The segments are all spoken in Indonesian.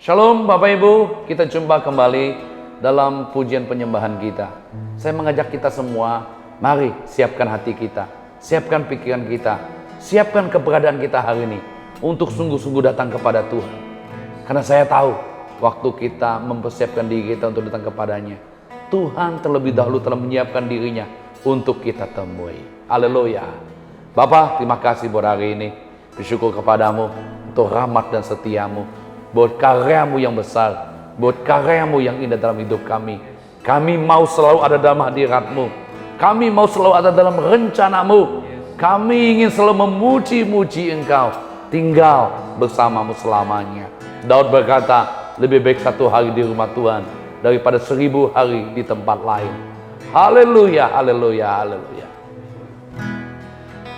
Shalom Bapak Ibu, kita jumpa kembali dalam pujian penyembahan kita. Saya mengajak kita semua, mari siapkan hati kita, siapkan pikiran kita, siapkan keberadaan kita hari ini untuk sungguh-sungguh datang kepada Tuhan. Karena saya tahu, waktu kita mempersiapkan diri kita untuk datang kepadanya, Tuhan terlebih dahulu telah menyiapkan dirinya untuk kita temui. Haleluya. Bapa, terima kasih buat hari ini. Bersyukur kepadamu untuk rahmat dan setiamu, buat karyamu yang besar, buat karyamu yang indah dalam hidup kami. Kami mau selalu ada dalam hadiratmu. Kami mau selalu ada dalam rencanamu. Kami ingin selalu memuji-muji Engkau, tinggal bersamamu selamanya. Daud berkata, lebih baik 1 hari di rumah Tuhan daripada 1000 hari di tempat lain. Haleluya, haleluya, haleluya.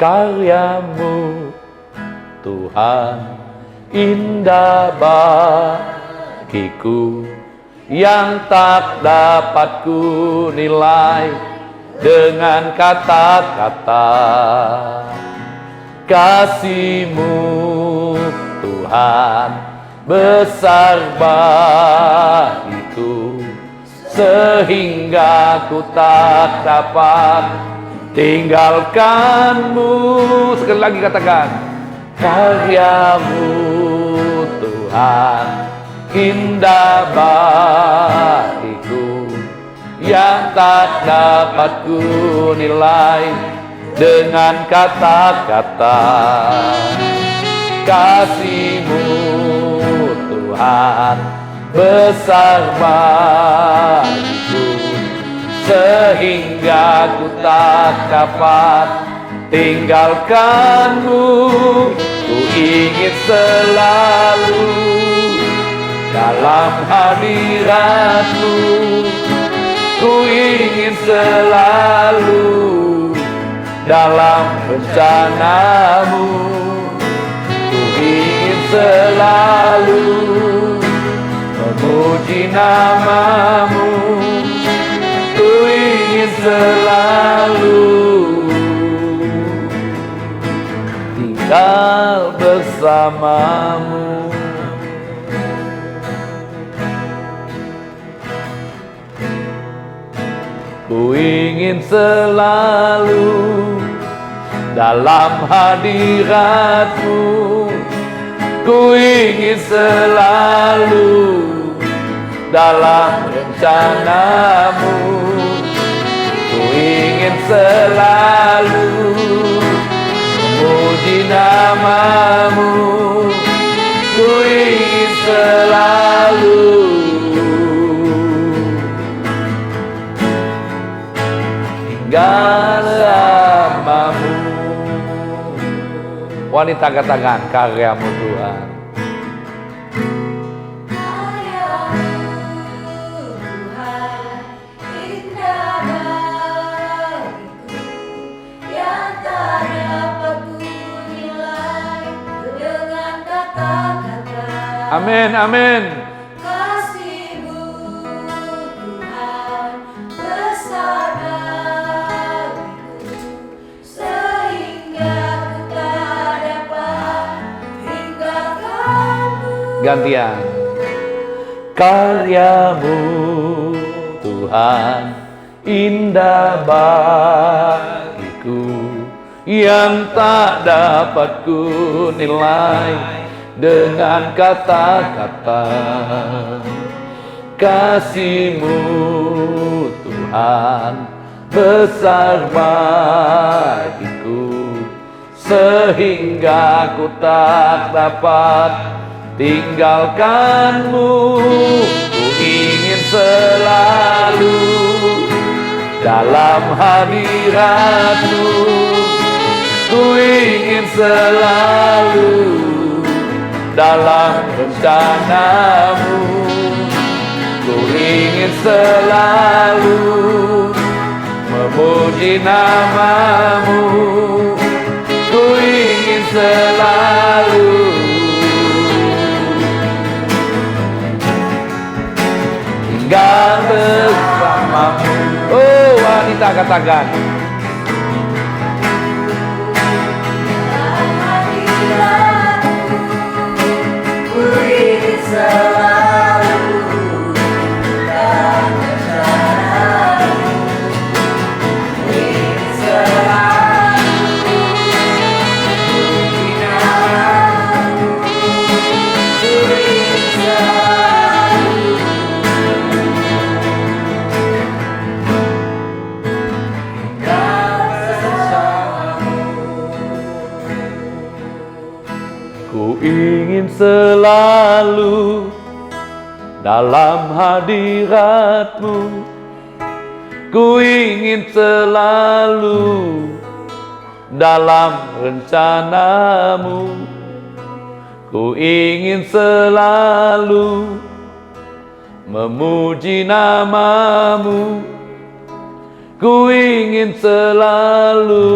Karyamu Tuhan indah bagiku, yang tak dapat ku nilai dengan kata-kata. Kasih-Mu Tuhan besar bagiku, sehingga ku tak dapat tinggalkan-Mu. Sekali lagi katakan, karya-Mu Tuhan indah bagiku, yang tak dapat ku nilai dengan kata-kata. Kasih-Mu Tuhan besar bagiku, sehingga ku tak dapat tinggalkan-Mu. Ku ingin selalu dalam hadirat-Mu. Ku ingin selalu dalam rencana-Mu. Ku ingin selalu memuji nama-Mu. Ku ingin selalu tinggal bersama-Mu. Ku ingin selalu dalam hadirat-Mu. Ku ingin selalu dalam rencana-Mu. Ku ingin selalu memuji nama-Mu. Ku ingin selalu tinggal sama-Mu. Wanita katakan, karya-Mu Tuhan. Amin, amin. Kasih-Mu Tuhan besar bagiku, sehingga ku tak dapat tinggalkan-Mu. Gantian. Karya-Mu Tuhan indah bagiku, yang tak dapat ku nilai dengan kata-kata. Kasih-Mu Tuhan besar bagiku, sehingga ku tak dapat tinggalkan-Mu. Ku ingin selalu dalam hadirat-Mu. Ku ingin selalu dalam rencana-Mu. Ku ingin selalu memuji nama-Mu. Ku ingin selalu tinggal bersama-Mu. Oh, wanita katakan, Dalam hadirat-Mu, ku ingin selalu dalam hadirat-Mu. Ku ingin selalu dalam rencana-Mu. Ku ingin selalu memuji nama-Mu. Ku ingin selalu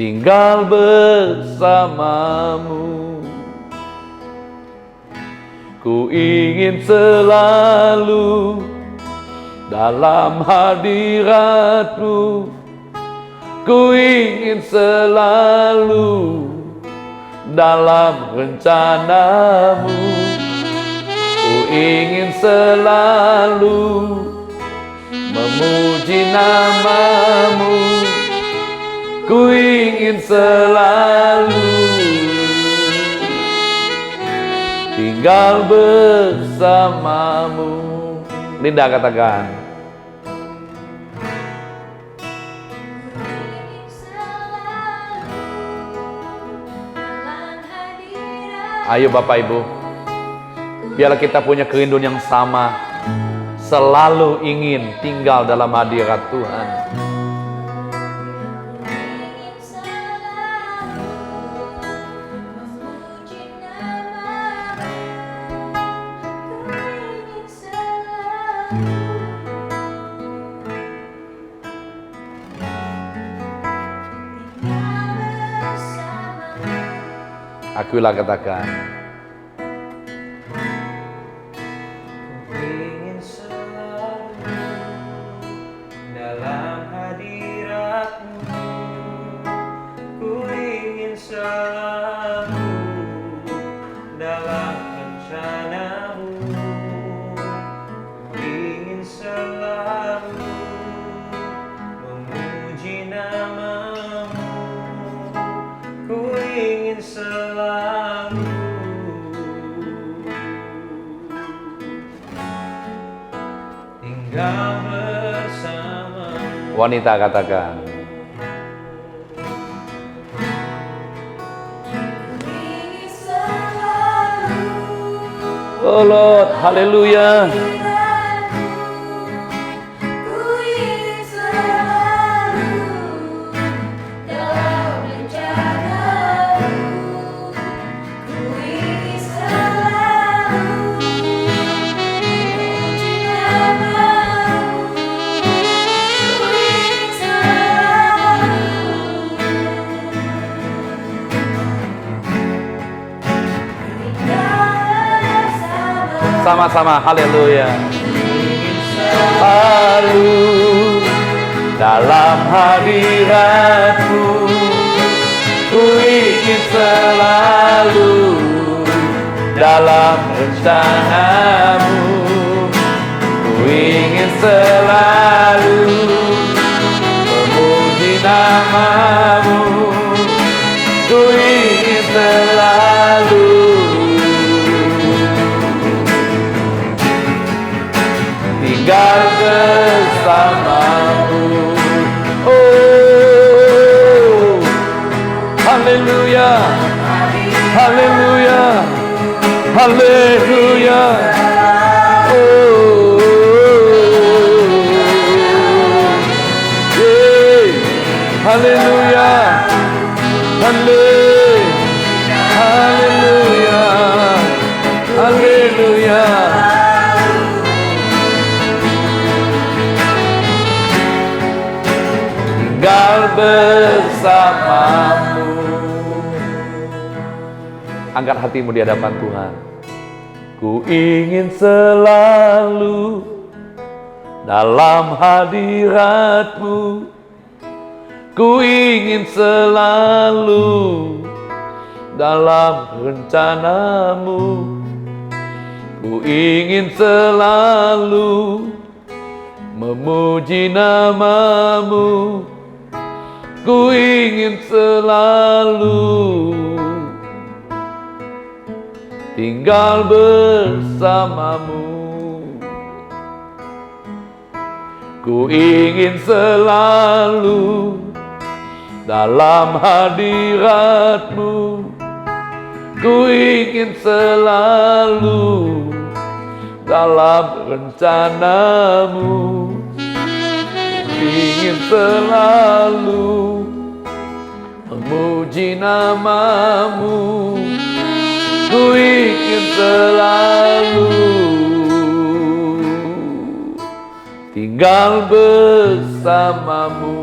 tinggal bersama-Mu. Ku ingin selalu dalam hadirat-Mu. Ku ingin selalu dalam rencana-Mu. Ku ingin selalu memuji nama-Mu. Ku ingin selalu tinggal bersama-Mu. Linda katakan. Ayo Bapak Ibu, biarlah kita punya kerinduan yang sama, selalu ingin tinggal dalam hadirat Tuhan. Akulah katakan. Ingin selalu dalam hadirat-Mu. Ku ingin selalu dalam rencana-Mu. Ku ingin selalu memuji nama-Mu. Ku ingin selalu tinggal bersama-Mu. Wanita katakan. ingin selalu Oh Lord, haleluya. Ku ingin selalu dalam rencana-Mu. Ku ingin selalu memuji nama-Mu. Ku ingin selalu tinggal bersama-Mu. Sama-sama, haleluya. Selalu dalam hadirat-Mu. Ku ingin selalu dalam rencana-Mu. Ku ingin selalu memuji nama-Mu. Ku ingin selalu tinggal bersama-Mu. Oh, haleluya, haleluya, haleluya. Oh, yeah. Haleluya, haleluya, haleluya. Tinggal bersama-Mu. Angkat hatimu di hadapan Tuhan. Ku ingin selalu dalam hadirat-Mu. Ku ingin selalu dalam rencana-Mu. Ku ingin selalu memuji nama-Mu. Ku ingin selalu tinggal bersama-Mu. Ku ingin selalu dalam hadirat-Mu. Ku ingin selalu dalam rencanamu, ingin selalu memuji namamu. Ku ingin selalu tinggal bersamamu.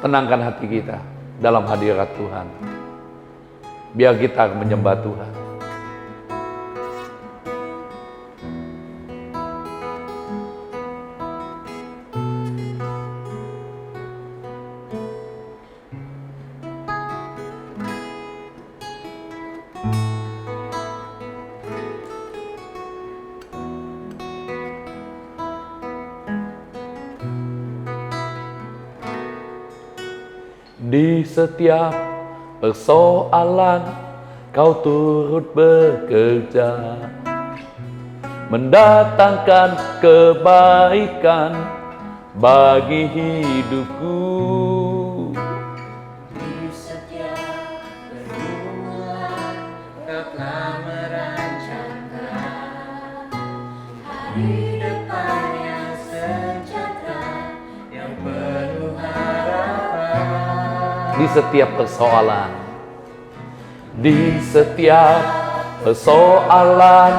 Tenangkan hati kita dalam hadirat Tuhan. Biar kita menyembah Tuhan. Di setiap persoalan Kau turut bekerja, mendatangkan kebaikan bagi hidupku. Di setiap pergumulan Kau telah merancangkan hari depan yang sejahtera, yang penuh harapan. Di setiap persoalan, di setiap persoalan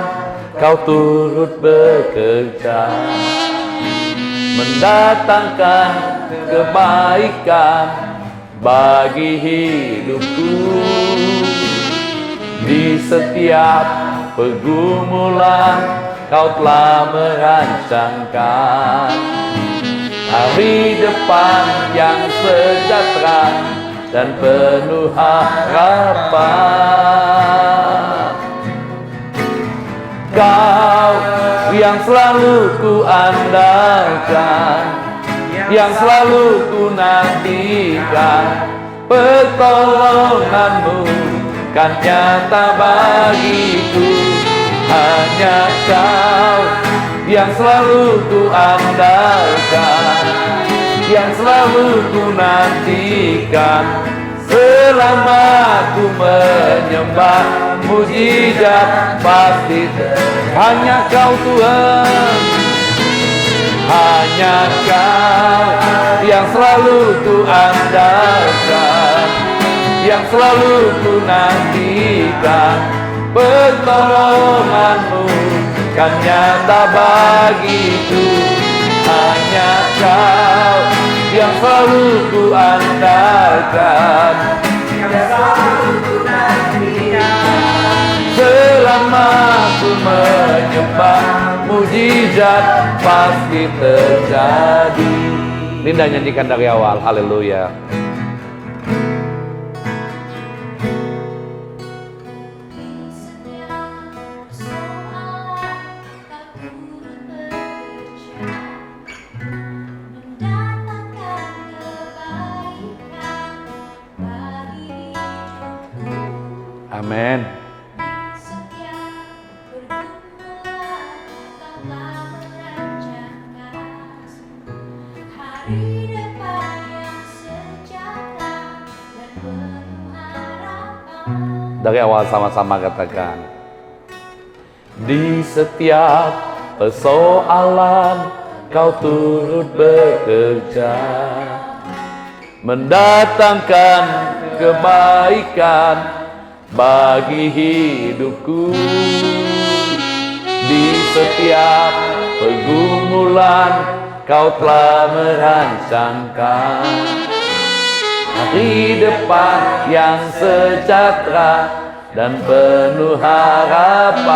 Kau turut bekerja, mendatangkan kebaikan bagi hidupku. Di setiap pergumulan Kau telah merancangkan hari depan yang sejahtera dan penuh harapan. Kau yang selalu ku andalkan, yang selalu ku nantikan, pertolonganmu kan nyata bagiku. Hanya Kau yang selalu ku andalkan, yang selalu ku nantikan, selama ku menyembah mujizat pasti hanya Kau Tuhan. Hanya Kau yang selalu ku andalkan, yang selalu ku nantikan, pertolonganmu kan nyata bagiku. Hanya Kau yang selalu ku andalkan, yang selalu ku nantikan, selama ku menyembah mujizat pasti terjadi. Linda nyanyikan dari awal, haleluya. Amin. Setiap pergumulan Kau telah merancangkan hari depan yang sejahtera dan penuh harapan. Dari awal sama-sama katakan. Di setiap persoalan Kau turut bekerja, mendatangkan kebaikan bagi hidupku. Di setiap pergumulan Kau telah merancangkan hari depan yang sejahtera dan penuh harapan.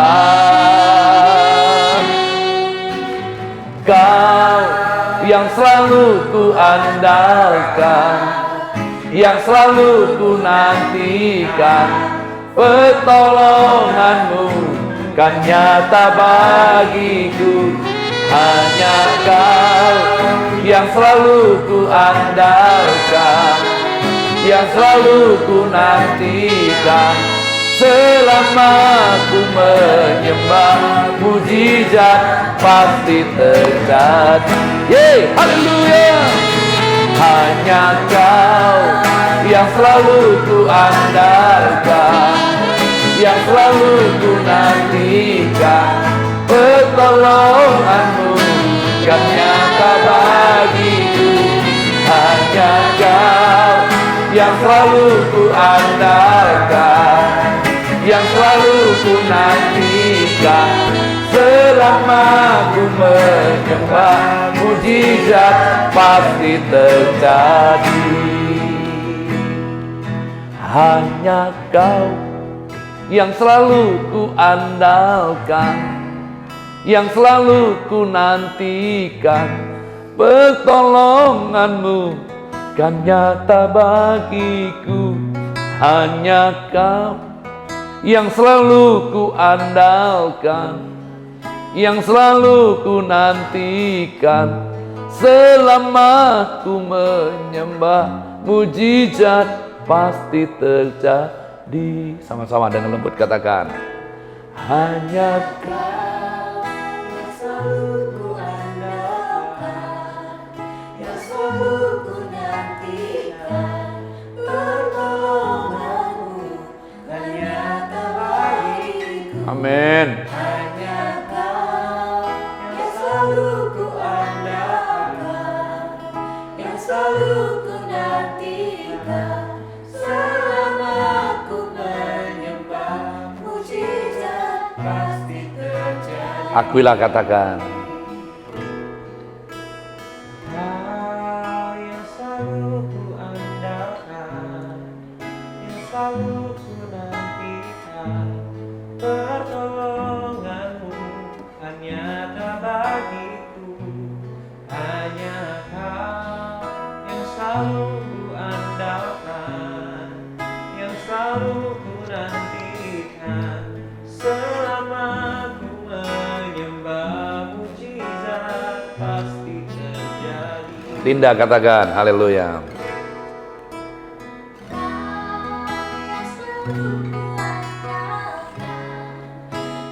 Kau yang selalu ku andalkan, yang selalu ku nantikan, pertolonganmu kan nyata bagiku. Hanya Kau yang selalu ku andalkan, yang selalu ku nantikan, selama ku menyembah mujizat pasti terjadi. Yeay, haleluya. hanya Kau yang selalu ku andalkan, yang selalu ku nantikan. Pertolongan-Mu kan nyata bagiku, hanya Kau yang selalu ku andalkan, yang selalu ku nantikan. Selama ku menyembah, mujizat pasti terjadi. Hanya Kau yang selalu ku andalkan, yang selalu ku nantikan. Pertolongan-Mu kan nyata bagiku, hanya Kau yang selalu ku andalkan, yang selalu ku nantikan. Selama ku menyembah, mujizat pasti terjadi. Sama-sama dengan lembut katakan, hanya Kau yang selalu ku andalkan, yang selalu ku nantikan. Pertolongan-Mu kan nyata bagiku, amin. hanya Kau yang selalu ku andalkan, yang selalu ku nantikan. Selama ku menyembah, mujizat pasti terjadi. Akuilah katakan, Kau yang selalu ku andalkan, yang selalu ku nantikan. Pertolongan-Mu kan nyata bagiku, hanya Kau yang selalu ku andalkan, yang selalu ku nantikan. Selama ku menyembah, mujizat pasti terjadi. Linda katakan, haleluya. Yang selalu ku andalkan,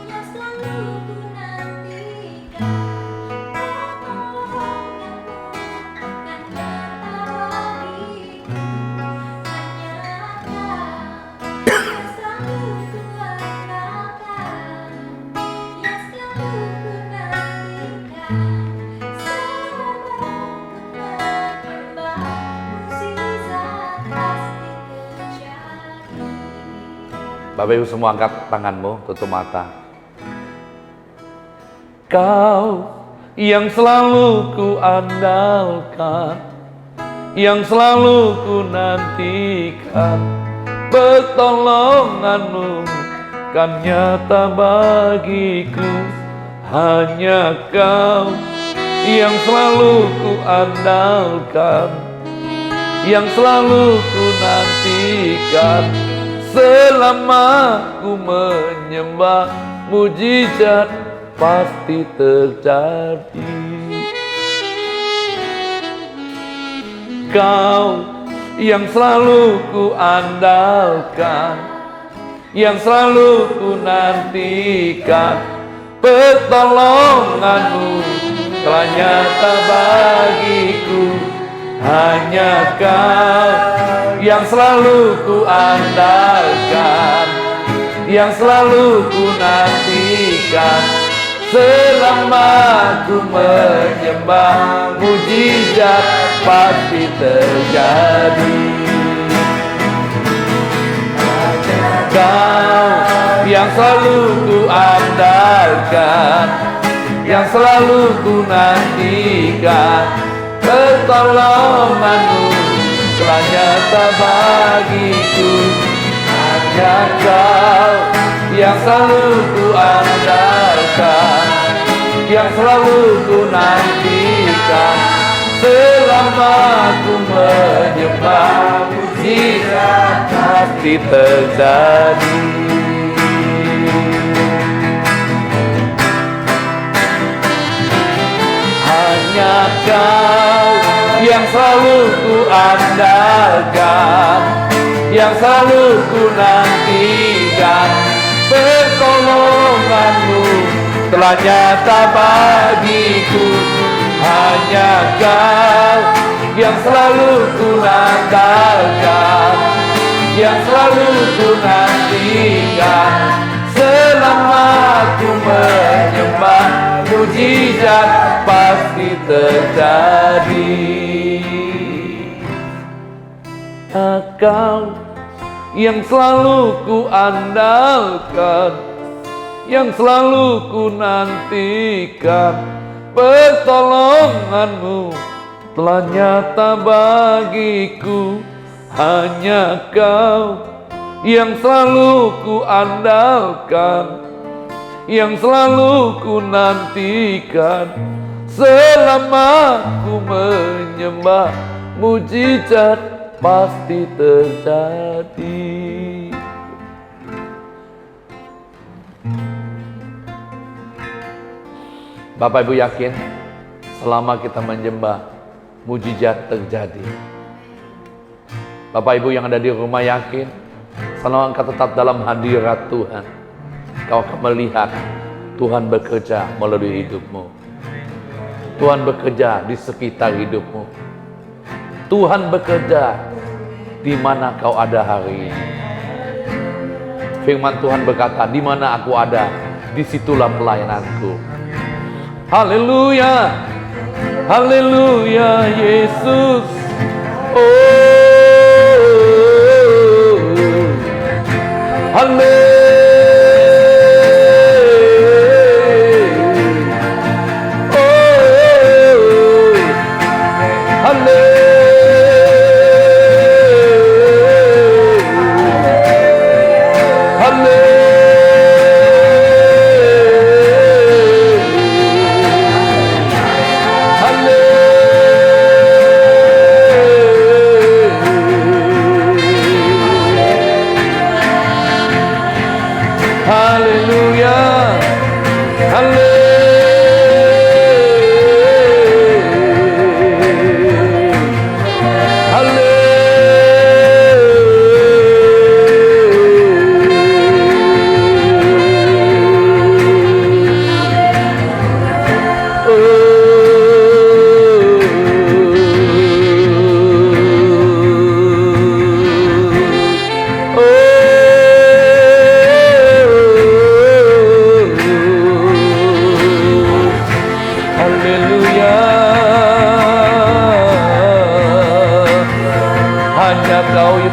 yang selalu ku nantikan. Pertolongan-Mu kan nyata bagiku, hanya Kau yang selalu ku andalkan, yang selalu ku nantikan. Selama ku menyembah, mujizat pasti terjadi. Bapak Ibu semua angkat tanganmu, tutup mata. Kau yang selalu ku andalkan, yang selalu ku nantikan. Pertolongan-Mu kan nyata bagiku, hanya Kau yang selalu ku andalkan, yang selalu ku nantikan. Selama ku menyembah, mujizat pasti terjadi. Kau yang selalu ku andalkan, yang selalu ku nantikan. Pertolongan-Mu telah nyata bagiku, hanya Kau yang selalu ku andalkan, yang selalu ku nantikan. Selama ku menyembah, mujizat pasti terjadi. Kau yang selalu ku andalkan, yang selalu ku nantikan. Pertolongan-Mu telah nyata bagiku, hanya Kau yang selalu ku andalkan, yang selalu ku nantikan. Selama ku menyembah, mujizat pasti terjadi. Hanya Kau yang selalu ku andalkan, yang selalu ku nantikan. Pertolongan-Mu telah nyata bagiku, hanya Kau yang selalu ku nantikan, yang selalu ku nantikan. Selama ku menyembah, mujizat pasti terjadi. Engkau yang selalu ku andalkan, yang selalu ku nantikan. Pertolonganmu telah nyata bagiku. Hanya Kau yang selalu ku andalkan, yang selalu ku nantikan. Selama ku menyembah, mujizat pasti terjadi. Bapak Ibu yakin selama kita menyembah, mujizat terjadi. Bapak Ibu yang ada di rumah yakin selama engkau tetap dalam hadirat Tuhan, kau akan melihat Tuhan bekerja melalui hidupmu. Tuhan bekerja di sekitar hidupmu. Tuhan bekerja di mana kau ada hari ini. Firman Tuhan berkata, di mana aku ada, disitulah pelayananku. Haleluya, haleluya Yesus. Haleluya.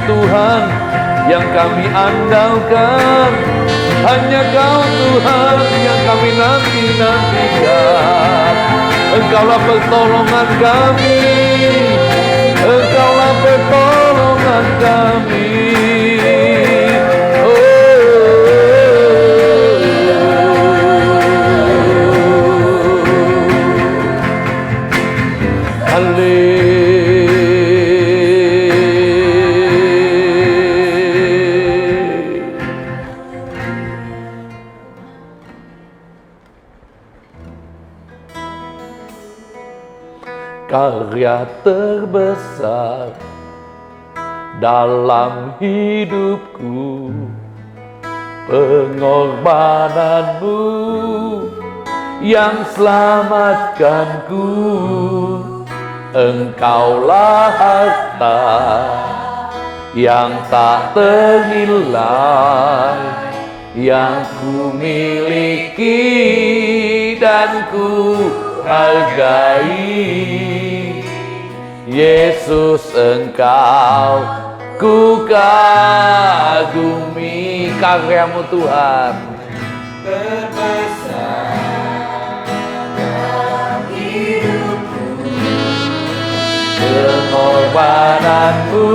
Tuhan yang kami andalkan, hanya Kau Tuhan yang kami nanti-nantikan. Engkaulah pertolongan kami, Engkaulah pertolongan kami. Karya terbesar dalam hidupku, pengorbananmu yang selamatkanku. Engkaulah harta yang tak ternilai, yang ku miliki dan ku hargai. Yesus, Engkau ku kagumi. Karyamu Tuhan terbesar dalam hidupku, pengorbananmu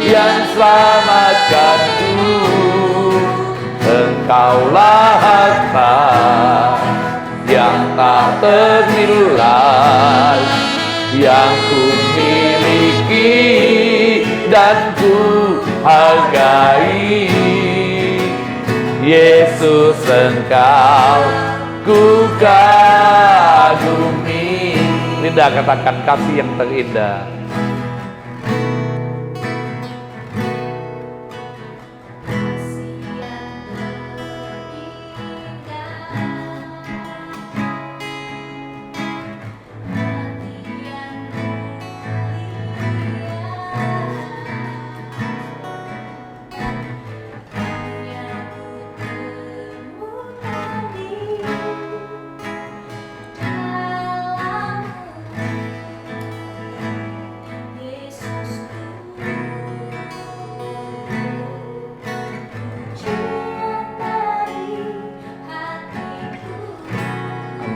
yang selamatkanku. Engkaulah harta yang tak ternilai, yang ku miliki dan ku hargai. Yesus, Engkau ku kagumi. Linda katakan kasih yang terindah.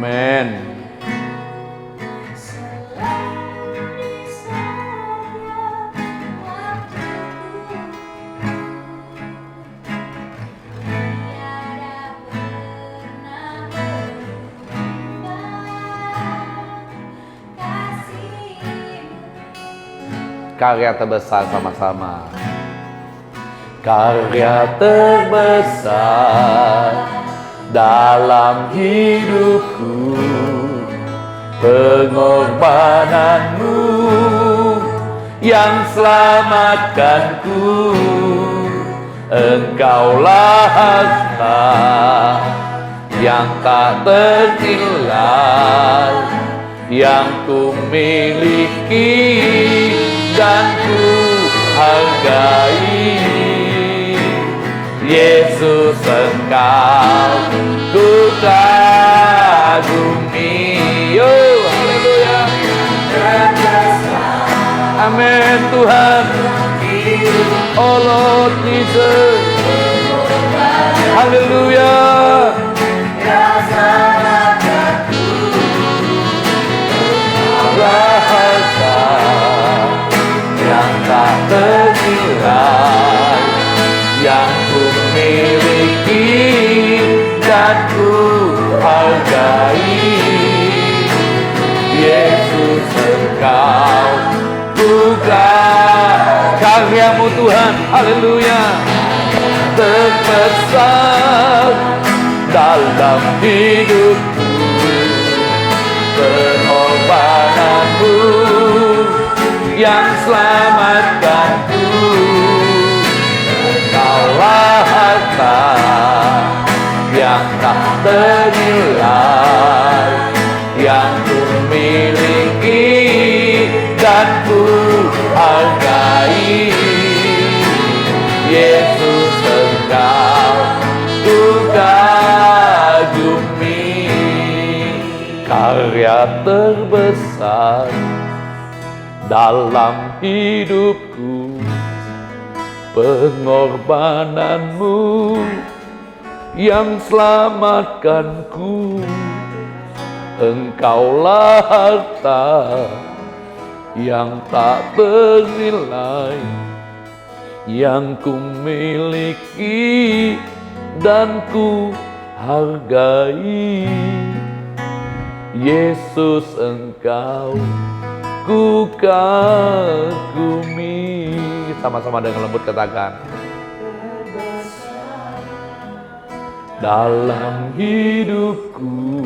Amin. Selalu di setiap waktuku, tiada pernah berubah kasih-Mu. Karya terbesar sama-sama. Karya terbesar dalam hidupku, pengorbananmu yang selamatkanku. Engkaulah harta yang tak ternilai, yang ku miliki dan ku hargai. Yesus, Engkau ku kagumi. Oh, haleluya. Amin Tuhan. Oh Lord Jesus. Haleluya. Harta yang tak ternilai, yang ku miliki dan ku hargai. Yesus, Engkau bukan karya-Mu Tuhan, haleluya, terbesar dalam hidupku, pengorbananmu yang selamatkanku. Engkaulah harta yang tak ternilai, yang ku miliki dan ku hargai. Yesus, Engkau ku kagumi. Karya terbesar dalam hidupku, pengorbananmu yang selamatkanku. Engkaulah harta yang tak ternilai, yang ku miliki dan ku hargai. Yesus, Engkau ku kagumi. Sama-sama dengan lembut katakan. Dalam hidupku,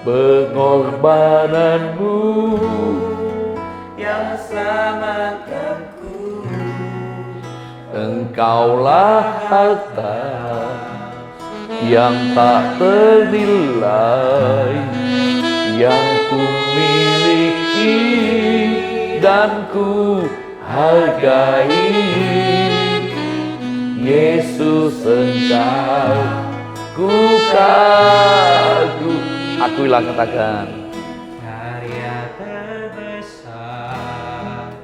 pengorbananmu yang selamatkanku. Engkaulah harta yang tak ternilai, yang ku miliki dan ku hargai. Yesus, Engkau ku kagumi. Akuilah, katakan. Karya terbesar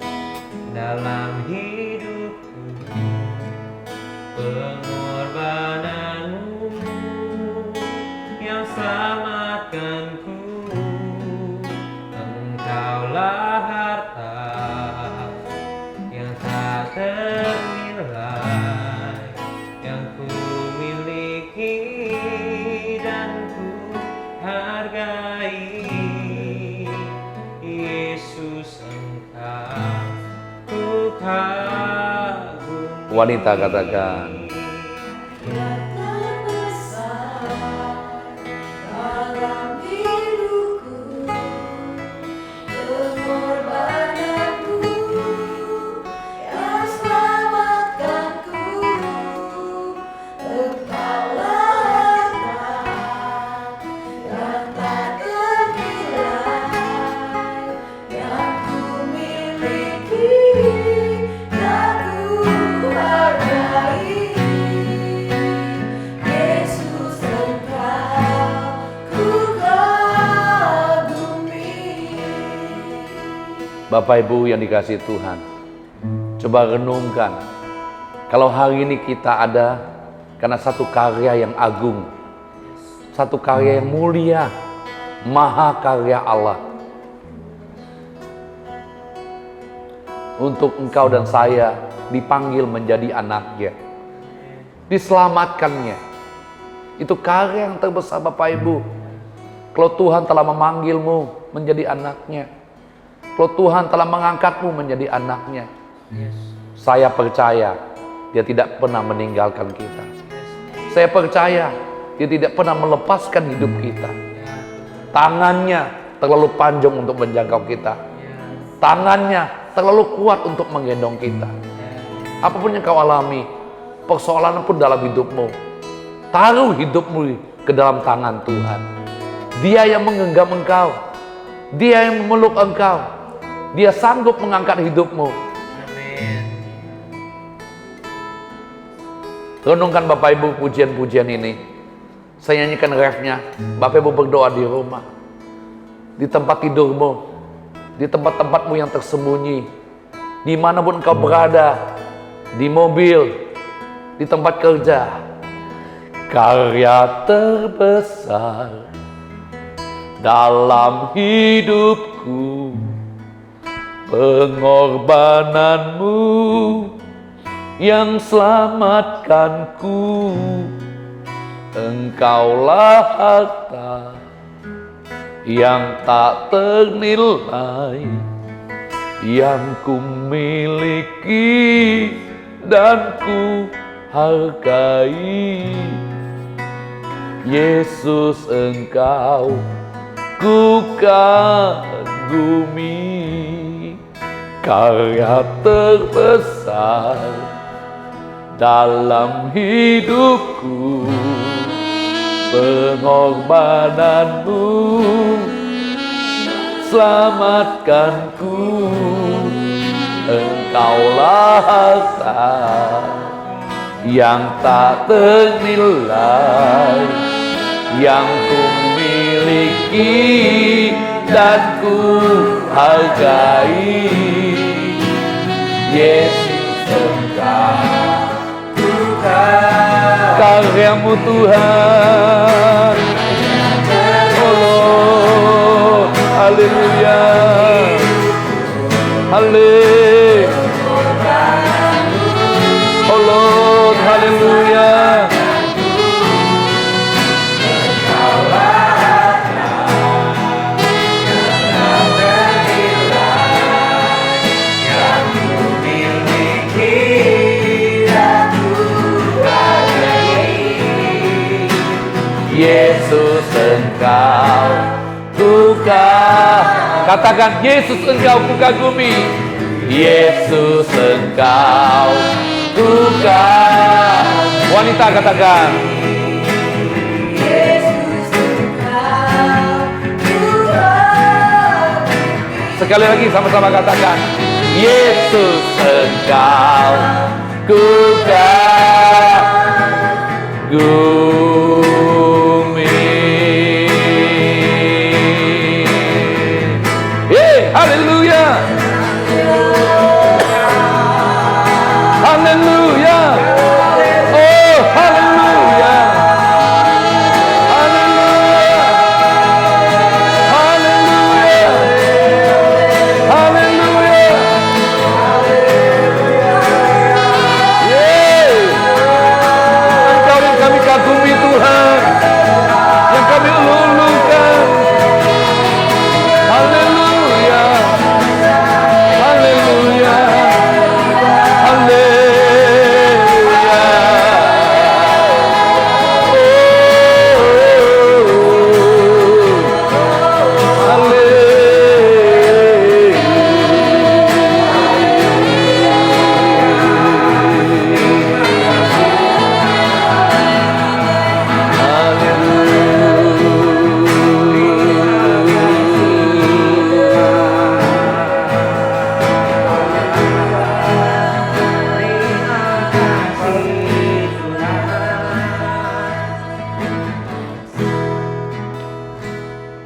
dalam hidupku, pengorbananmu yang selamatkanku. Engkaulah harta yang tak ternilai, yang ku miliki dan ku hargai. Yesus, Engkau ku kagumi. Wanita, katakan. Yang terbesar dalam hidupku, pengorbananmu yang selamatkanku. Engkaulah harta yang tak ternilai, yang ku miliki dan ku hargai. Yesus, Engkau ku kagumi. Bapak Ibu yang dikasihi Tuhan, coba renungkan. Kalau hari ini kita ada karena satu karya yang agung, satu karya yang mulia, maha karya Allah. Untuk engkau dan saya dipanggil menjadi anaknya, diselamatkannya. Itu karya yang terbesar Bapak Ibu. Kalau Tuhan telah memanggilmu menjadi anaknya, kalau Tuhan telah mengangkatmu menjadi anaknya, saya percaya Dia tidak pernah meninggalkan kita. Saya percaya Dia tidak pernah melepaskan hidup kita. Tangannya terlalu panjang untuk menjangkau kita. Tangannya terlalu kuat untuk menggendong kita. Apapun yang kau alami, persoalan pun dalam hidupmu, taruh hidupmu ke dalam tangan Tuhan. Dia yang menggenggam engkau, Dia yang memeluk engkau, Dia sanggup mengangkat hidupmu. Amin. Renungkan Bapak Ibu pujian-pujian ini. Saya nyanyikan refnya. Bapak Ibu berdoa di rumah, di tempat tidurmu, di tempat-tempatmu yang tersembunyi, dimanapun engkau berada, di mobil, di tempat kerja. Karya terbesar dalam hidupku, pengorbananmu yang selamatkanku. Engkaulah harta yang tak ternilai, yang ku miliki dan ku hargai. Yesus, Engkau ku kagumi, karya terbesar dalam hidupku, pengorbananmu selamatkanku. Engkaulah harta yang tak ternilai, yang ku miliki dan ku hargai. Yesus, Engkau karyamu Tuhan. Oh Lord, haleluya, haleluya. Oh Lord, haleluya. Yesus, Engkau ku katakan, Yesus, Engkau ku kagumi. Yesus, Engkau ku wanita katakan, Yesus, Engkau ku kagumi. sekali lagi sama-sama katakan, Yesus, Engkau ku kagumi. Haleluya, haleluya, oh haleluya, haleluya, haleluya, haleluya. Engkau yang kami kagumi Tuhan, yang kami lulukan. Haleluya, haleluya, haleluya.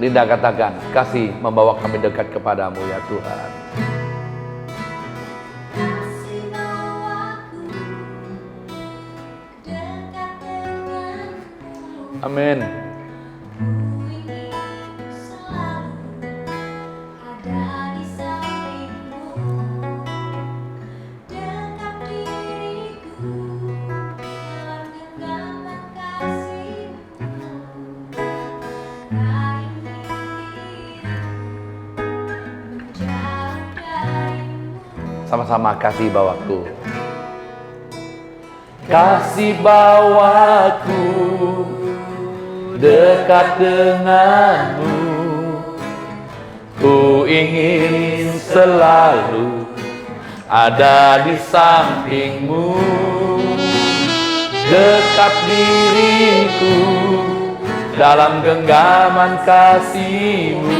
Linda katakan, kasih membawa kami dekat kepadamu ya Tuhan. Kasih bawaku dekat denganmu. Amin. Sama-sama kasih bawaku. Kasih bawaku dekat denganmu, ku ingin selalu ada di sampingmu. Dekat diriku dalam genggaman kasihmu,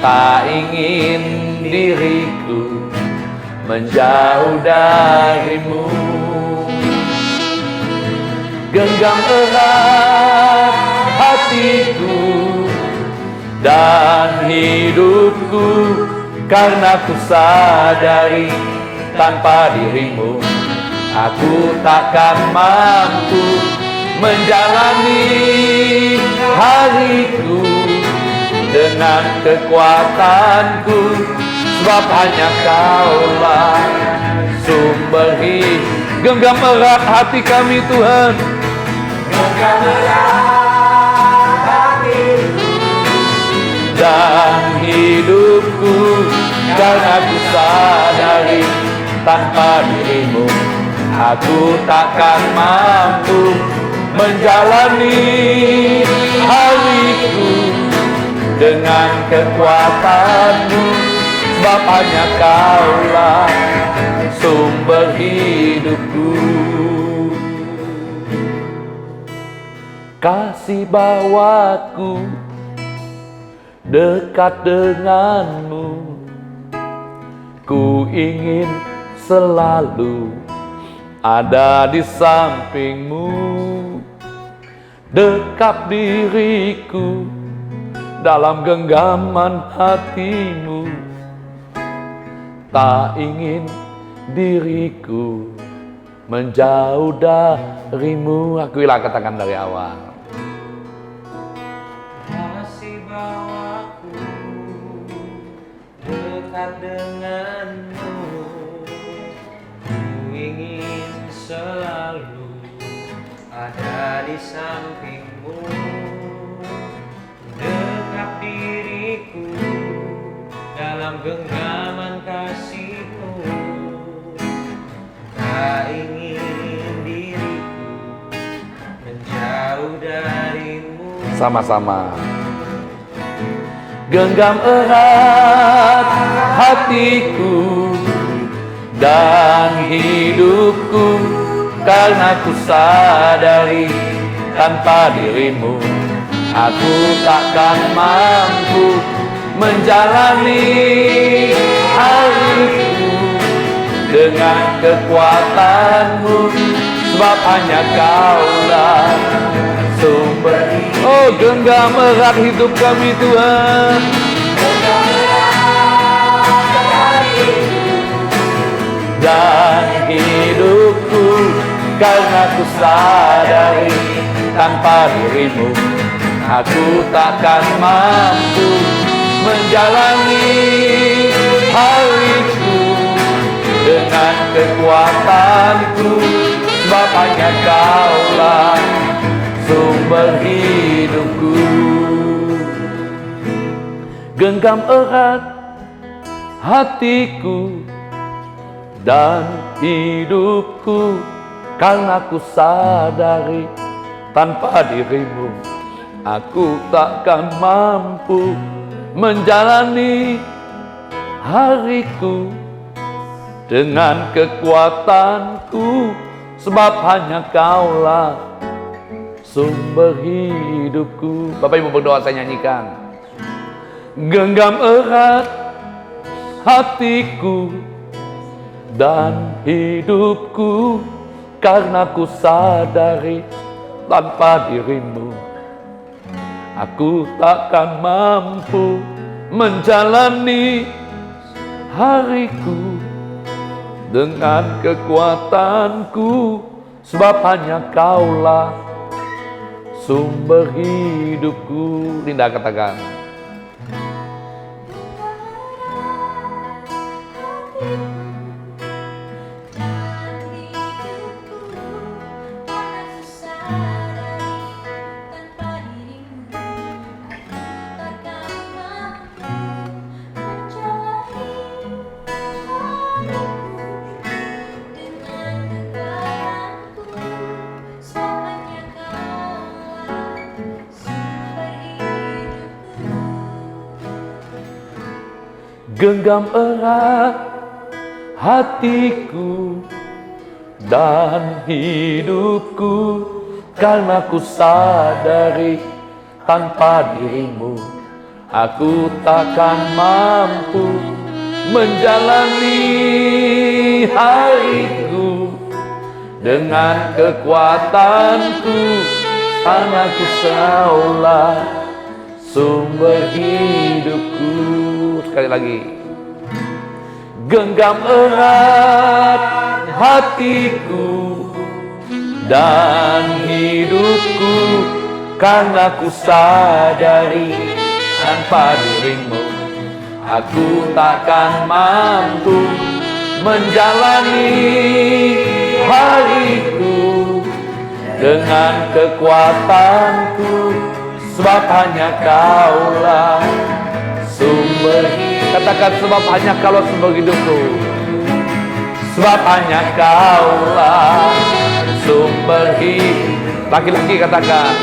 tak ingin diriku menjauh darimu. Genggam erat hatiku dan hidupku, karena ku sadari tanpa dirimu aku takkan mampu menjalani hariku dengan kekuatanku, sebab hanya Kaulah sumber hidup. Genggam erat hati kami Tuhan, Genggam erat hatiku dan hidupku, karena ku sadari tanpa dirimu aku takkan mampu menjalani hariku dengan kekuatanmu, sebab hanya Kaulah sumber hidupku. Kasih bawaku dekat denganmu, ku ingin selalu ada di sampingmu. Dekat diriku dalam genggaman hatimu, tak ingin diriku menjauh darimu. Akuilah katakan dari awal. Kasih bawaku dekat denganmu, ku ingin selalu ada di sampingmu. Dekat diriku dalam genggaman kasihmu, tak ingin diriku menjauh darimu. Sama-sama. Genggam erat hatiku dan hidupku, karena ku sadari tanpa dirimu aku takkan mampu menjalani hariku dengan kekuatanmu, sebab hanya Kaulah sumber. Oh, genggam erat hidup kami Tuhan, dan hidupku, karena ku sadari tanpa dirimu aku takkan mampu menjalani hariku dengan kekuatanku, sebab hanya Kaulah sumber hidupku. Genggam erat hatiku dan hidupku, karena ku sadari tanpa dirimu aku takkan mampu menjalani hariku dengan kekuatanku, sebab hanya Kaulah sumber hidupku. Bapak Ibu berdoa, saya nyanyikan. Genggam erat hatiku dan hidupku, karena ku sadari tanpa dirimu aku takkan mampu menjalani hariku dengan kekuatanku, sebab hanya Kaulah sumber hidupku. Linda katakan. genggam erat hatiku dan hidupku, karena ku sadari tanpa dirimu aku takkan mampu menjalani hariku dengan kekuatanku, karena ku saulah sumber hidupku. Sekali lagi, genggam erat hatiku dan hidupku, karena ku sadari tanpa dirimu aku takkan mampu menjalani hariku dengan kekuatanku, sebab hanya Kaulah sumber hidup. Katakan, sebab hanya Kaulah sumber hidupku. Sebab hanya Kaulah sumber hidup. Laki-laki katakan,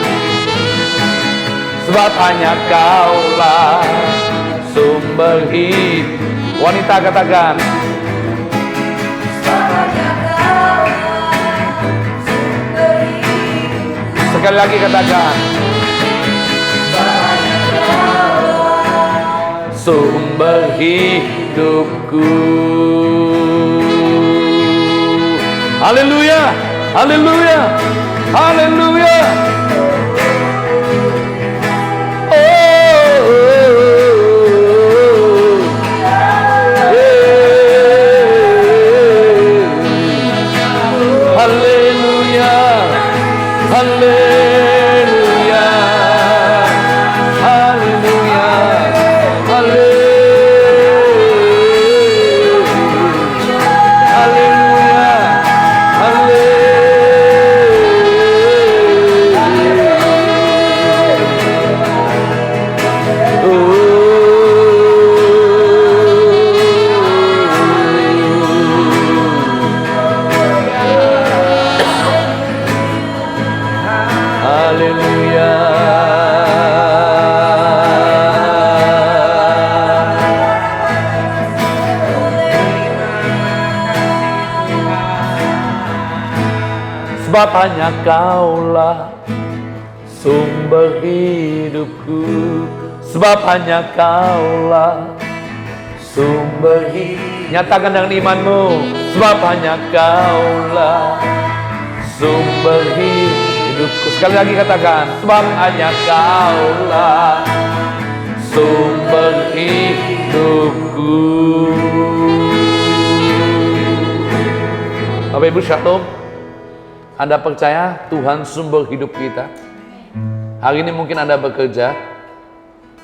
sebab hanya Kaulah sumber hidup. Wanita katakan, sebab hanya Kaulah sumber hidup. sekali lagi katakan, sumber hidupku. Haleluya, haleluya, haleluya. Haleluya, haleluya, haleluya, haleluya, sebab hanya Kaulah sumber hidupku. Sebab hanya Kaulah sumber hidup. Nyatakan dengan imanmu, sebab hanya Kaulah sumber hidupku. Sekali lagi katakan, sebab hanya Kaulah sumber hidupku. Bapak Ibu Shalom, Anda percaya Tuhan sumber hidup kita? Hari ini mungkin Anda bekerja,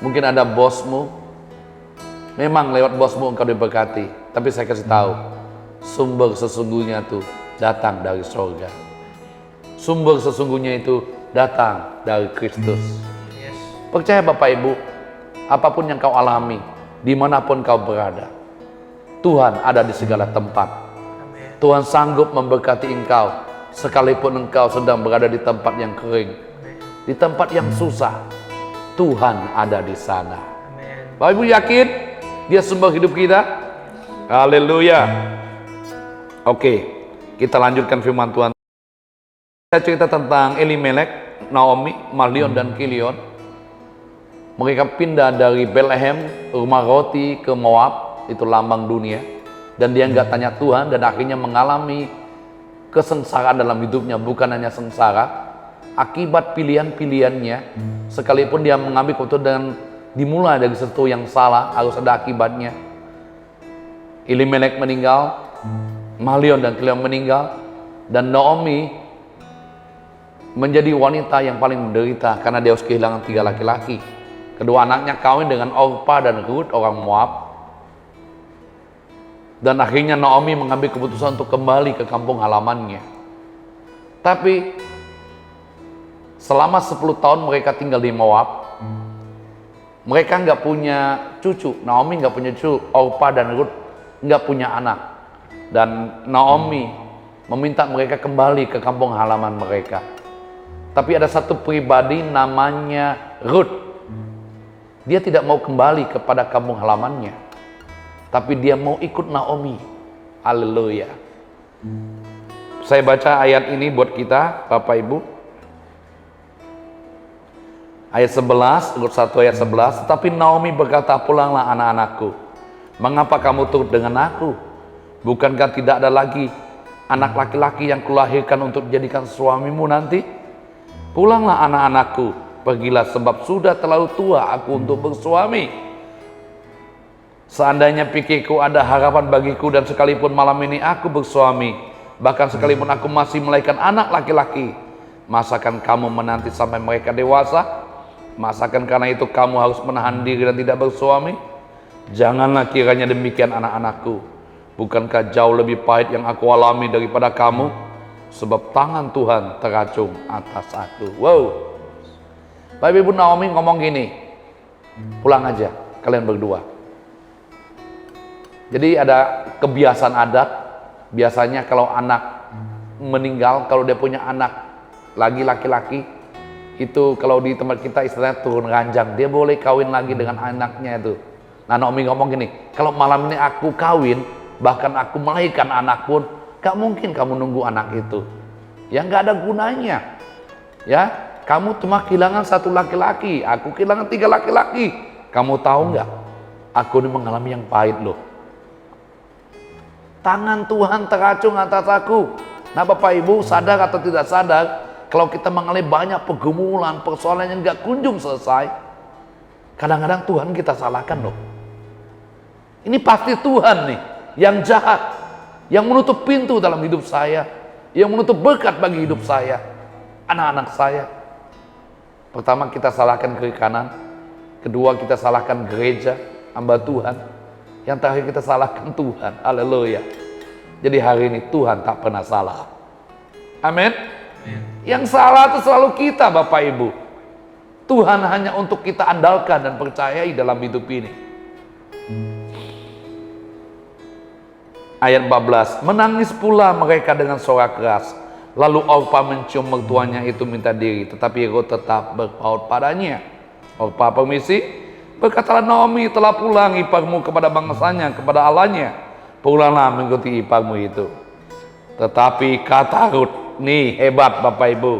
mungkin ada bosmu. Memang lewat bosmu engkau diberkati, tapi saya kasih tahu, sumber sesungguhnya itu datang dari surga. Sumber sesungguhnya itu datang dari Kristus. Percaya Bapak Ibu, apapun yang kau alami, dimanapun kau berada, Tuhan ada di segala tempat. Tuhan sanggup memberkati engkau, sekalipun engkau sedang berada di tempat yang kering, di tempat yang susah, Tuhan ada di sana. Bapak Ibu yakin Dia sumber hidup kita? Haleluya. Oke, kita lanjutkan firman Tuhan. Saya cerita tentang Elimelek, Naomi, Malion dan Kilion. Mereka pindah dari Bethlehem, rumah roti, ke Moab, itu lambang dunia. Dan dia nggak tanya Tuhan, dan akhirnya mengalami kesengsaraan dalam hidupnya. Bukan hanya sengsara, akibat pilihan-pilihannya, sekalipun dia mengambil keputusan dengan dimulai dari sesuatu yang salah, harus ada akibatnya. Elimelek meninggal, Malion dan Kilion meninggal, dan Naomi menjadi wanita yang paling menderita karena dia harus kehilangan 3 laki-laki. Kedua anaknya kawin dengan Orpa dan Ruth, orang Moab. Dan akhirnya Naomi mengambil keputusan untuk kembali ke kampung halamannya. Tapi selama 10 tahun mereka tinggal di Moab, mereka nggak punya cucu. Naomi nggak punya cucu, Orpa dan Ruth nggak punya anak. Dan Naomi meminta mereka kembali ke kampung halaman mereka. Tapi ada satu pribadi namanya Ruth. Dia tidak mau kembali kepada kampung halamannya. tapi dia mau ikut Naomi. Haleluya. Saya baca ayat ini buat kita, Bapak Ibu. Ayat 11, Rut 1 ayat 11. Tetapi Naomi berkata, pulanglah anak-anakku. Mengapa kamu turut dengan aku? Bukankah tidak ada lagi anak laki-laki yang kulahirkan untuk dijadikan suamimu nanti? Pulanglah anak-anakku, pergilah sebab sudah terlalu tua aku untuk bersuami. Seandainya pikirku ada harapan bagiku dan sekalipun malam ini aku bersuami, bahkan sekalipun aku masih melahirkan anak laki-laki, masakan kamu menanti sampai mereka dewasa? Masakan karena itu kamu harus menahan diri dan tidak bersuami? Janganlah kiranya demikian anak-anakku. Bukankah jauh lebih pahit yang aku alami daripada kamu? Sebab tangan Tuhan teracung atas aku. Wow. Bapak Ibu, Naomi ngomong gini, pulang aja kalian berdua. Jadi ada kebiasaan adat, biasanya kalau anak meninggal, kalau dia punya anak lagi laki-laki, itu kalau di tempat kita istilahnya turun ranjang, dia boleh kawin lagi dengan anaknya itu. Nah, Naomi ngomong gini, kalau malam ini aku kawin, bahkan aku melahirkan anak pun, gak mungkin kamu nunggu anak itu. Ya gak ada gunanya. Ya, kamu cuma kehilangan satu laki-laki, aku kehilangan 3 laki-laki. Kamu tahu gak? Aku ini mengalami yang pahit loh. Tangan Tuhan teracung atas aku. Nah, Bapak Ibu sadar atau tidak sadar, kalau kita mengalami banyak pergumulan, persoalan yang gak kunjung selesai, kadang-kadang Tuhan kita salahkan loh. Ini pasti Tuhan nih yang jahat, yang menutup pintu dalam hidup saya, yang menutup berkat bagi hidup saya, anak-anak saya. Pertama kita salahkan kiri kanan, kedua kita salahkan gereja, hamba Tuhan, yang terakhir kita salahkan Tuhan. Haleluya. Jadi hari ini Tuhan tak pernah salah. Amin. Yang salah itu selalu kita, Bapak Ibu. Tuhan hanya untuk kita andalkan dan percayai dalam hidup ini. Ayat 14, menangis pula mereka dengan suara keras. Lalu Orpa mencium mertuanya itu minta diri, tetapi Rut tetap berpaut padanya. Orpa permisi, berkatalah Naomi telah pulang iparmu kepada bangsanya, kepada Allahnya. Pulanglah mengikuti iparmu itu. Tetapi kata Rut, nih hebat Bapak Ibu,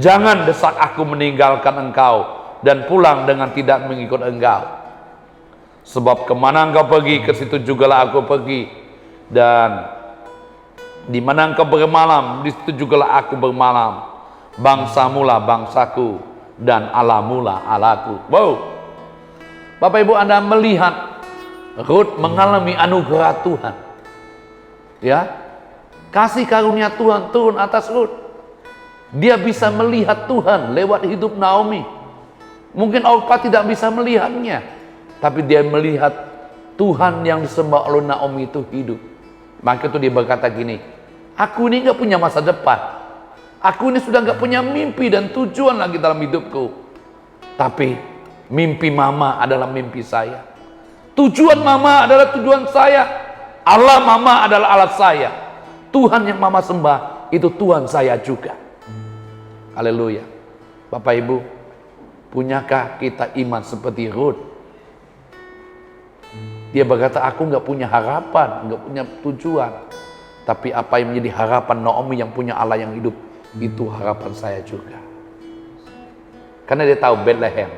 jangan desak aku meninggalkan engkau dan pulang dengan tidak mengikut engkau. Sebab kemana engkau pergi, ke situ jugalah aku pergi. Dan di mana engkau bermalam, di situ jugalah aku bermalam. Bangsamulah bangsaku dan Allahmulah Allahku. Wow. Bapak Ibu, Anda melihat Rut mengalami anugerah Tuhan. Ya. Kasih karunia Tuhan turun atas Rut. Dia bisa melihat Tuhan lewat hidup Naomi. Mungkin Orpa tidak bisa melihatnya, tapi dia melihat Tuhan yang disembah oleh Naomi itu hidup. Maka itu dia berkata gini, aku ini gak punya masa depan. Aku ini sudah gak punya mimpi dan tujuan lagi dalam hidupku. Tapi mimpi mama adalah mimpi saya. Tujuan mama adalah tujuan saya. Allah mama adalah Allah saya. Tuhan yang mama sembah itu Tuhan saya juga. Haleluya. Bapak Ibu, punyakah kita iman seperti Rut? Dia berkata, aku gak punya harapan, gak punya tujuan. Tapi apa yang menjadi harapan Naomi yang punya Allah yang hidup, itu harapan saya juga. Karena dia tahu Bethlehem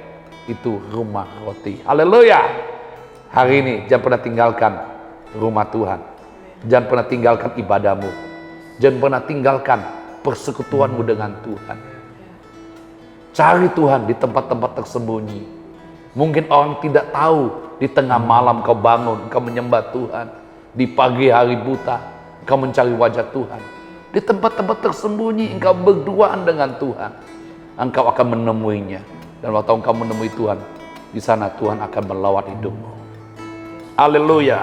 itu rumah roti. Haleluya. Hari ini jangan pernah tinggalkan rumah Tuhan. Jangan pernah tinggalkan ibadahmu. Jangan pernah tinggalkan persekutuanmu dengan Tuhan. Cari Tuhan di tempat-tempat tersembunyi. Mungkin orang tidak tahu, di tengah malam kau bangun, kau menyembah Tuhan. Di pagi hari buta, kau mencari wajah Tuhan. Di tempat-tempat tersembunyi, engkau berduaan dengan Tuhan. Engkau akan menemuinya. Dan waktu engkau menemui Tuhan, di sana Tuhan akan melawat hidupmu. Haleluya.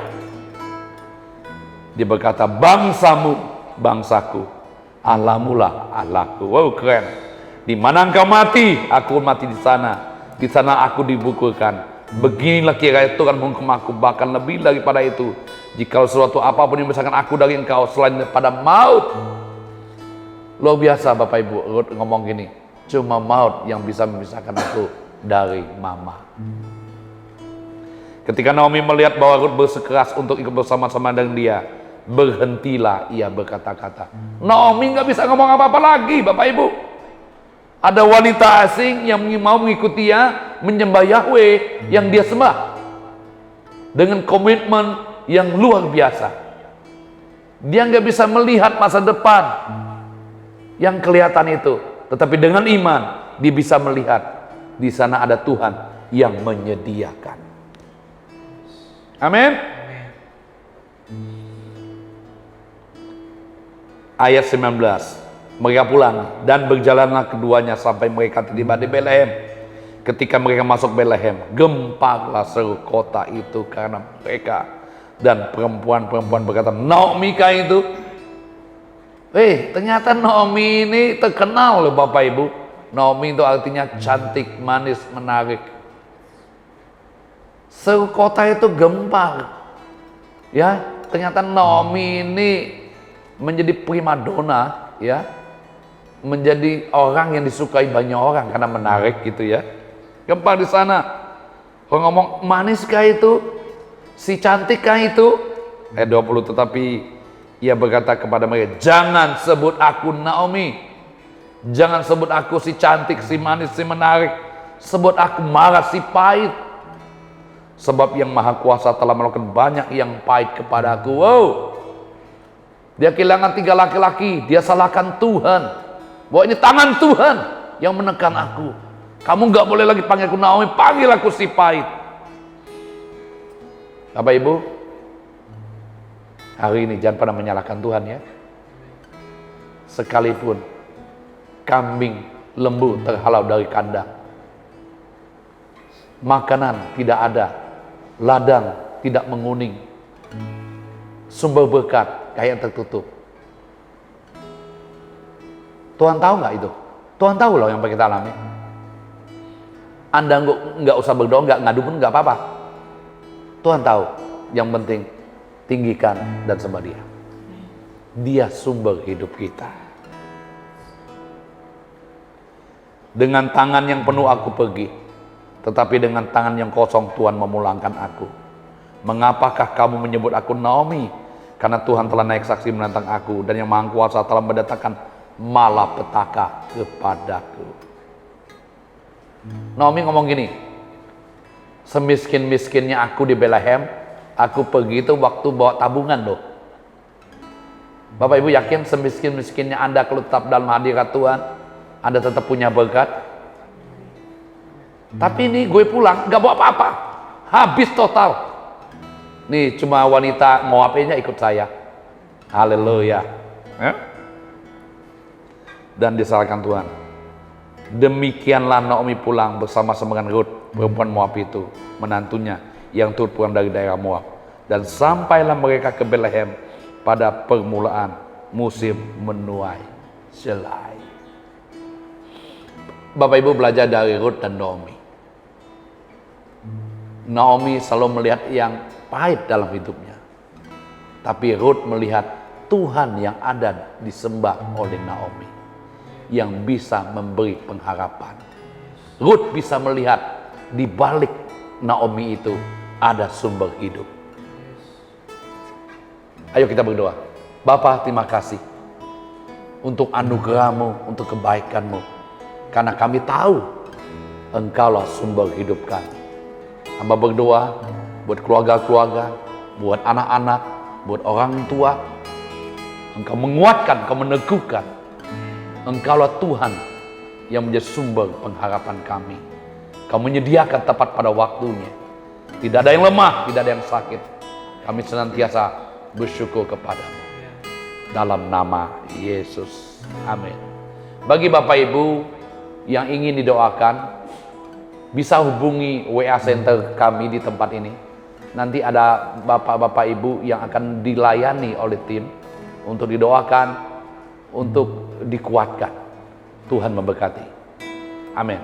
Dia berkata, bangsamu, bangsaku. Allahmulah Allahku. Wow, keren. Di mana engkau mati, aku mati di sana. Di sana aku dibukukan. Beginilah kiranya Tuhan menghukum aku, bahkan lebih daripada itu. Jika sesuatu apapun yang memisahkan aku dari engkau selain daripada maut. Luar biasa Bapak Ibu, Rut ngomong gini, cuma maut yang bisa memisahkan aku dari mama. Ketika Naomi melihat bahwa Rut bersikeras untuk ikut bersama-sama dengan dia, berhentilah ia berkata-kata. Naomi nggak bisa ngomong apa-apa lagi, Bapak Ibu. Ada wanita asing yang mau mengikuti dia menyembah Yahweh yang dia sembah dengan komitmen yang luar biasa. Dia nggak bisa melihat masa depan yang kelihatan itu, tetapi dengan iman dia bisa melihat di sana ada Tuhan yang menyediakan. Amin. Ayat 19. Mereka pulang dan berjalanlah keduanya sampai mereka tiba di Betlehem. Ketika mereka masuk Betlehem, gempalah seluruh kota itu karena mereka. Dan perempuan-perempuan berkata, Naomi kah itu? Ternyata Naomi ini terkenal loh Bapak Ibu. Naomi itu artinya cantik, manis, menarik. Seluruh kota itu gempar. Ya, ternyata Naomi ini menjadi primadona, ya. Menjadi orang yang disukai banyak orang karena menarik gitu ya. Gempar di sana. Kalau ngomong maniskah itu? Si cantikkah itu? Ayat 20, tetapi ia berkata kepada mereka, jangan sebut aku Naomi. Jangan sebut aku si cantik, si manis, si menarik. Sebut aku Mara si pahit. Sebab yang Maha Kuasa telah melakukan banyak yang pahit kepadaku. Wow. Dia kehilangan 3 laki-laki. Dia salahkan Tuhan. Bahwa ini tangan Tuhan yang menekan aku. Kamu gak boleh lagi panggil aku Naomi, panggil aku si pahit. Bapak Ibu, hari ini jangan pernah menyalahkan Tuhan ya. Sekalipun kambing, lembu terhalau dari kandang, makanan tidak ada, ladang tidak menguning, sumber berkat kayak yang tertutup. Tuhan tahu nggak itu? Tuhan tahu loh yang kita alami. Anda nggak usah berdoa, nggak ngadu pun nggak apa-apa. Tuhan tahu. Yang penting tinggikan dan sembah Dia. Dia sumber hidup kita. Dengan tangan yang penuh aku pergi, tetapi dengan tangan yang kosong Tuhan memulangkan aku. Mengapakah kamu menyebut aku Naomi? Karena Tuhan telah naik saksi menentang aku, dan yang Maha Kuasa telah mendatangkan malapetaka kepadaku. Naomi ngomong gini, semiskin-miskinnya aku di Betlehem, aku pergi itu waktu bawa tabungan loh. Bapak Ibu yakin semiskin-miskinnya Anda kalau tetap dalam hadirat Tuhan, Anda tetap punya berkat? Tapi ini gue pulang gak bawa apa-apa, habis total. Nih cuma wanita Moabnya ikut saya. Haleluya. Dan disalahkan Tuhan. Demikianlah Naomi pulang bersama-sama dengan Rut, perempuan Moab itu, menantunya yang turut pulang dari daerah Moab. Dan sampailah mereka ke Betlehem pada permulaan musim menuai selai. Bapak Ibu belajar dari Rut dan Naomi. Naomi selalu melihat yang pahit dalam hidupnya. Tapi Rut melihat Tuhan yang ada disembah oleh Naomi, yang bisa memberi pengharapan. Rut bisa melihat di balik Naomi itu ada sumber hidup. Ayo kita berdoa. Bapa, terima kasih untuk anugerah-Mu, untuk kebaikan-Mu. Karena kami tahu Engkaulah sumber hidup kami. Hamba berdoa buat keluarga-keluarga, buat anak-anak, buat orang tua. Engkau menguatkan, Engkau meneguhkan. Engkaulah Tuhan yang menjadi sumber pengharapan kami. Kau menyediakan tepat pada waktunya. Tidak ada yang lemah, tidak ada yang sakit. Kami senantiasa bersyukur kepadamu. Dalam nama Yesus. Amin. Bagi Bapak Ibu yang ingin didoakan, bisa hubungi WA Center kami di tempat ini. Nanti ada Bapak-Bapak Ibu yang akan dilayani oleh tim untuk didoakan, untuk dikuatkan. Tuhan memberkati. Amin.